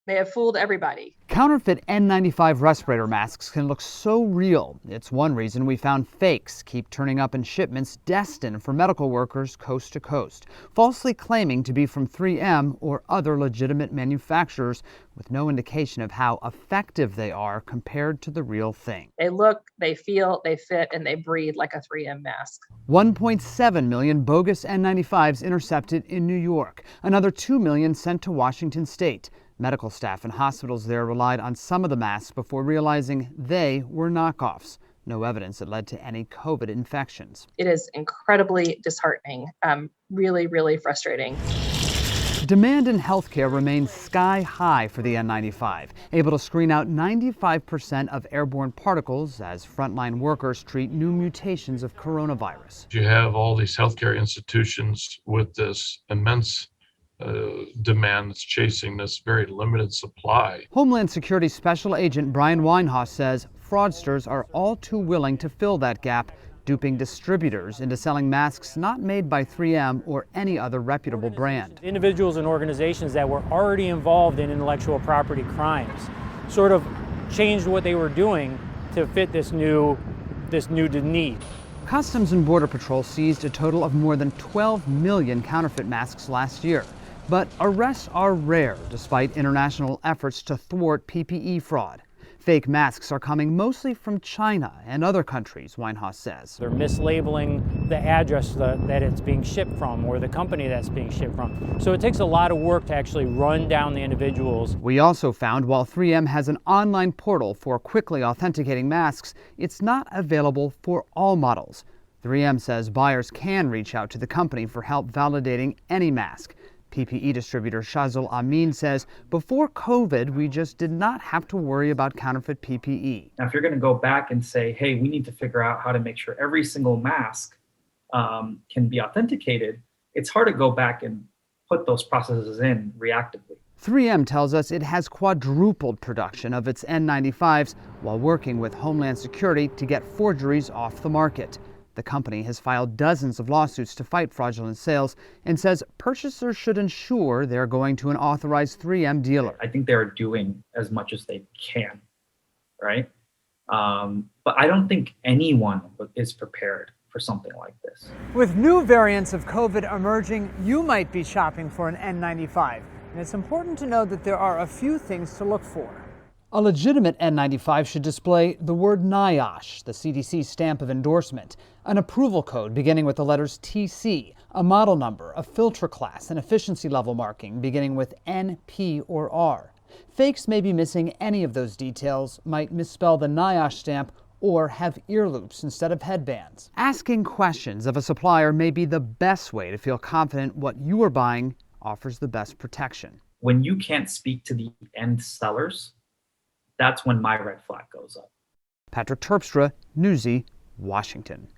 They have fooled everybody. Counterfeit N95 respirator masks can look so real. It's one reason we found fakes keep turning up in shipments destined for medical workers coast to coast, falsely claiming to be from 3M or other legitimate manufacturers with no indication of how effective they are compared to the real thing. They look, they feel, they fit, and they breathe like a 3M mask. 1.7 million bogus N95s intercepted in New York, another 2 million sent to Washington state. Medical staff and hospitals there relied on some of the masks before realizing they were knockoffs. No evidence that led to any COVID infections. It is incredibly disheartening, really, really frustrating. Demand in healthcare remains sky high for the N95, able to screen out 95% of airborne particles as frontline workers treat new mutations of coronavirus. You have all these healthcare institutions with this immense demand that's chasing this very limited supply. Homeland Security Special Agent Brian Winehouse says fraudsters are all too willing to fill that gap, duping distributors into selling masks not made by 3M or any other reputable brand. Individuals and organizations that were already involved in intellectual property crimes sort of changed what they were doing to fit this new need. Customs and Border Patrol seized a total of more than 12 million counterfeit masks last year. But arrests are rare despite international efforts to thwart PPE fraud. Fake masks are coming mostly from China and other countries, Winehouse says. They're mislabeling the address that it's being shipped from or the company that's being shipped from. So it takes a lot of work to actually run down the individuals. We also found while 3M has an online portal for quickly authenticating masks, it's not available for all models. 3M says buyers can reach out to the company for help validating any mask. PPE distributor Shazul Amin says before COVID, we just did not have to worry about counterfeit PPE. Now, if you're going to go back and say, hey, we need to figure out how to make sure every single mask can be authenticated, it's hard to go back and put those processes in reactively. 3M tells us it has quadrupled production of its N95s while working with Homeland Security to get forgeries off the market. The company has filed dozens of lawsuits to fight fraudulent sales and says purchasers should ensure they're going to an authorized 3M dealer. I think they're doing as much as they can, right? But I don't think anyone is prepared for something like this. With new variants of COVID emerging, you might be shopping for an N95. And it's important to know that there are a few things to look for. A legitimate N95 should display the word NIOSH, the CDC stamp of endorsement, an approval code beginning with the letters TC, a model number, a filter class, and efficiency level marking beginning with N, P, or R. Fakes may be missing any of those details, might misspell the NIOSH stamp, or have ear loops instead of headbands. Asking questions of a supplier may be the best way to feel confident what you are buying offers the best protection. When you can't speak to the end sellers, that's when my red flag goes up. Patrick Terpstra, Newsy, Washington.